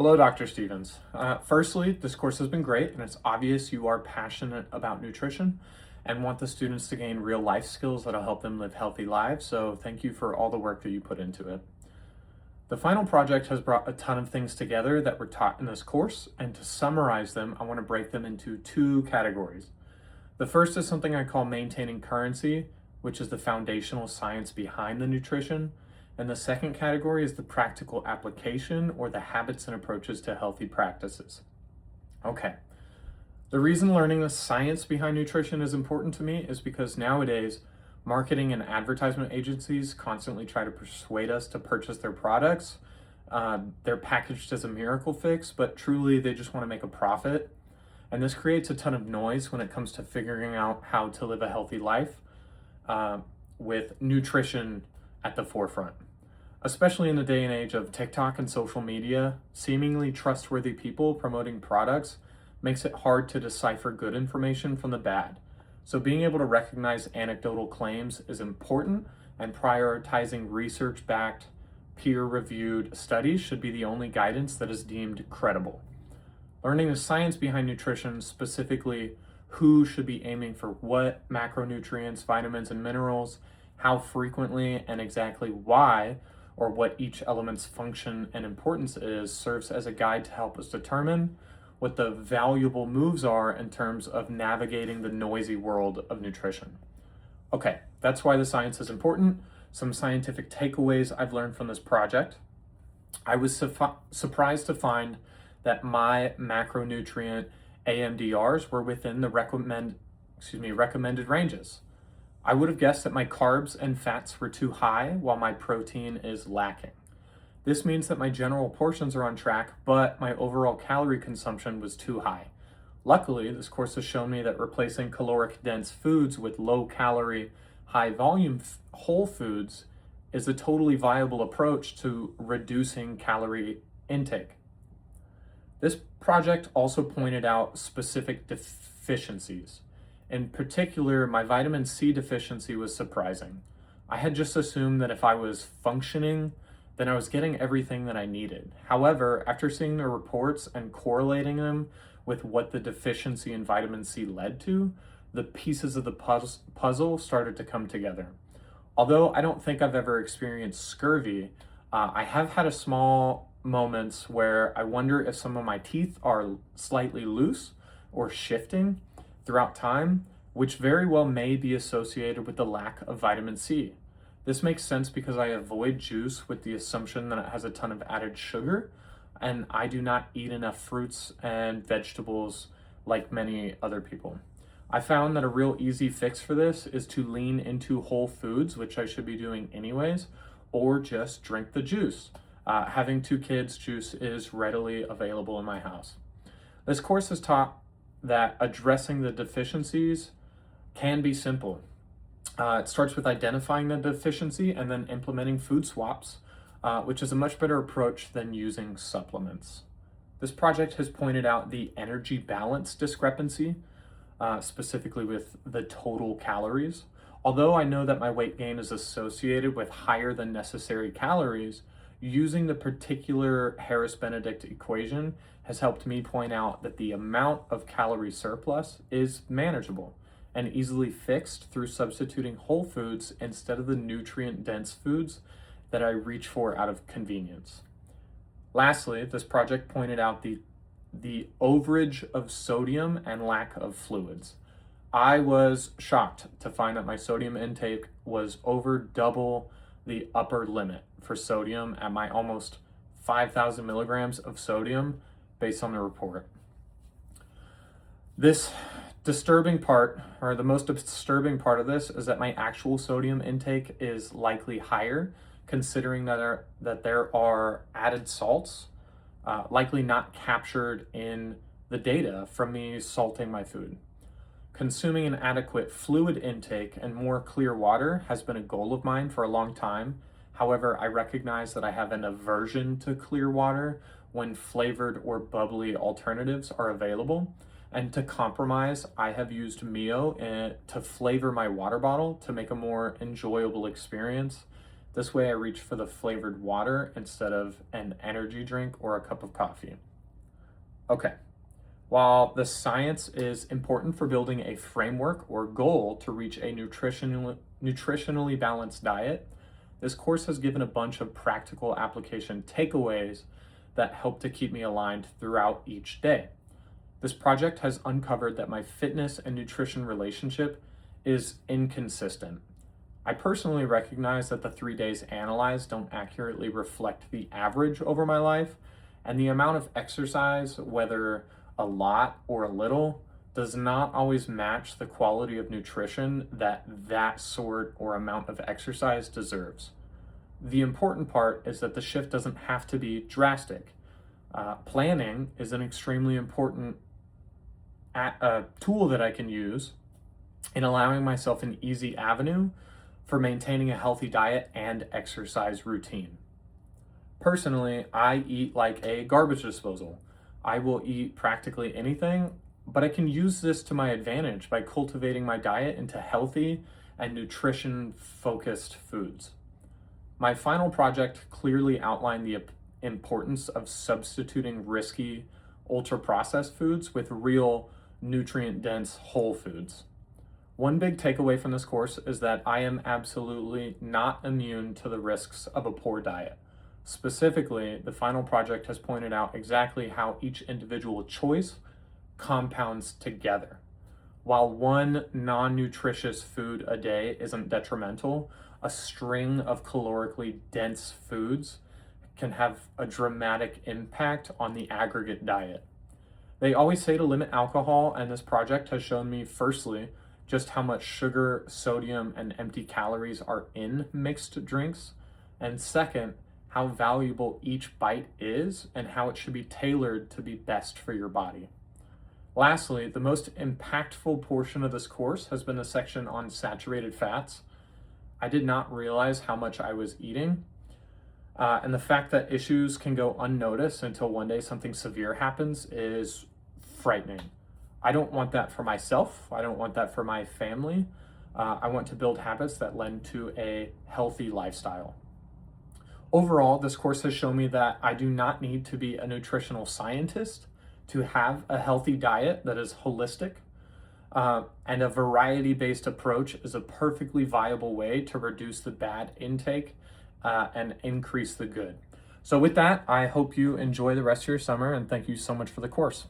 Hello, Dr. Stevens. Firstly, this course has been great, and it's obvious you are passionate about nutrition and want the students to gain real life skills that'll help them live healthy lives. So, thank you for all the work that you put into it. The final project has brought a ton of things together that were taught in this course, and to summarize them, I want to break them into two categories. The first is something I call maintaining currency, which is the foundational science behind the nutrition. And the second category is the practical application or the habits and approaches to healthy practices. Okay, the reason learning the science behind nutrition is important to me is because nowadays, marketing and advertisement agencies constantly try to persuade us to purchase their products. They're packaged as a miracle fix, but truly they just want to make a profit. And this creates a ton of noise when it comes to figuring out how to live a healthy life with nutrition at the forefront. Especially in the day and age of TikTok and social media, seemingly trustworthy people promoting products makes it hard to decipher good information from the bad. So being able to recognize anecdotal claims is important, and prioritizing research-backed, peer-reviewed studies should be the only guidance that is deemed credible. Learning the science behind nutrition, specifically who should be aiming for what macronutrients, vitamins, and minerals, how frequently, and exactly why, or what each element's function and importance is, serves as a guide to help us determine what the valuable moves are in terms of navigating the noisy world of nutrition. Okay, that's why the science is important. Some scientific takeaways I've learned from this project. I was surprised to find that my macronutrient AMDRs were within the recommended ranges. I would have guessed that my carbs and fats were too high while my protein is lacking. This means that my general portions are on track, but my overall calorie consumption was too high. Luckily, this course has shown me that replacing caloric dense foods with low calorie, high volume whole foods is a totally viable approach to reducing calorie intake. This project also pointed out specific deficiencies. In particular, my vitamin C deficiency was surprising. I had just assumed that if I was functioning, then I was getting everything that I needed. However, after seeing the reports and correlating them with what the deficiency in vitamin C led to, the pieces of the puzzle started to come together. Although I don't think I've ever experienced scurvy, I have had a small moments where I wonder if some of my teeth are slightly loose or shifting throughout time, which very well may be associated with the lack of vitamin C. This makes sense because I avoid juice with the assumption that it has a ton of added sugar, and I do not eat enough fruits and vegetables like many other people. I found that a real easy fix for this is to lean into whole foods, which I should be doing anyways, or just drink the juice. Having two kids, juice is readily available in my house. This course has taught that addressing the deficiencies can be simple. It starts with identifying the deficiency and then implementing food swaps, which is a much better approach than using supplements. This project has pointed out the energy balance discrepancy, specifically with the total calories. Although I know that my weight gain is associated with higher than necessary calories, using the particular Harris-Benedict equation has helped me point out that the amount of calorie surplus is manageable and easily fixed through substituting whole foods instead of the nutrient-dense foods that I reach for out of convenience. Lastly, this project pointed out the overage of sodium and lack of fluids. I was shocked to find that my sodium intake was over double the upper limit for sodium at my almost 5,000 milligrams of sodium based on the report. This disturbing part, or the most disturbing part of this, is that my actual sodium intake is likely higher, considering that there are added salts, likely not captured in the data from me salting my food. Consuming an adequate fluid intake and more clear water has been a goal of mine for a long time. However, I recognize that I have an aversion to clear water when flavored or bubbly alternatives are available. And to compromise, I have used Mio to flavor my water bottle to make a more enjoyable experience This way I reach for the flavored water instead of an energy drink or a cup of coffee. Okay. While the science is important for building a framework or goal to reach a nutritionally balanced diet, this course has given a bunch of practical application takeaways that help to keep me aligned throughout each day. This project has uncovered that my fitness and nutrition relationship is inconsistent. I personally recognize that the 3 days analyzed don't accurately reflect the average over my life, and the amount of exercise, whether a lot or a little, does not always match the quality of nutrition that sort or amount of exercise deserves. The important part is that the shift doesn't have to be drastic. Planning is an extremely important tool that I can use in allowing myself an easy avenue for maintaining a healthy diet and exercise routine. Personally, I eat like a garbage disposal. I will eat practically anything, but I can use this to my advantage by cultivating my diet into healthy and nutrition-focused foods. My final project clearly outlined the importance of substituting risky, ultra-processed foods with real, nutrient-dense whole foods. One big takeaway from this course is that I am absolutely not immune to the risks of a poor diet. Specifically, the final project has pointed out exactly how each individual choice compounds together. While one non-nutritious food a day isn't detrimental, a string of calorically dense foods can have a dramatic impact on the aggregate diet. They always say to limit alcohol, and this project has shown me, firstly, just how much sugar, sodium, and empty calories are in mixed drinks, and second, how valuable each bite is and how it should be tailored to be best for your body. Lastly, the most impactful portion of this course has been the section on saturated fats. I did not realize how much I was eating, and the fact that issues can go unnoticed until one day something severe happens is frightening. I don't want that for myself. I don't want that for my family. I want to build habits that lend to a healthy lifestyle. Overall, this course has shown me that I do not need to be a nutritional scientist to have a healthy diet that is holistic, and a variety-based approach is a perfectly viable way to reduce the bad intake and increase the good. So with that, I hope you enjoy the rest of your summer, and thank you so much for the course.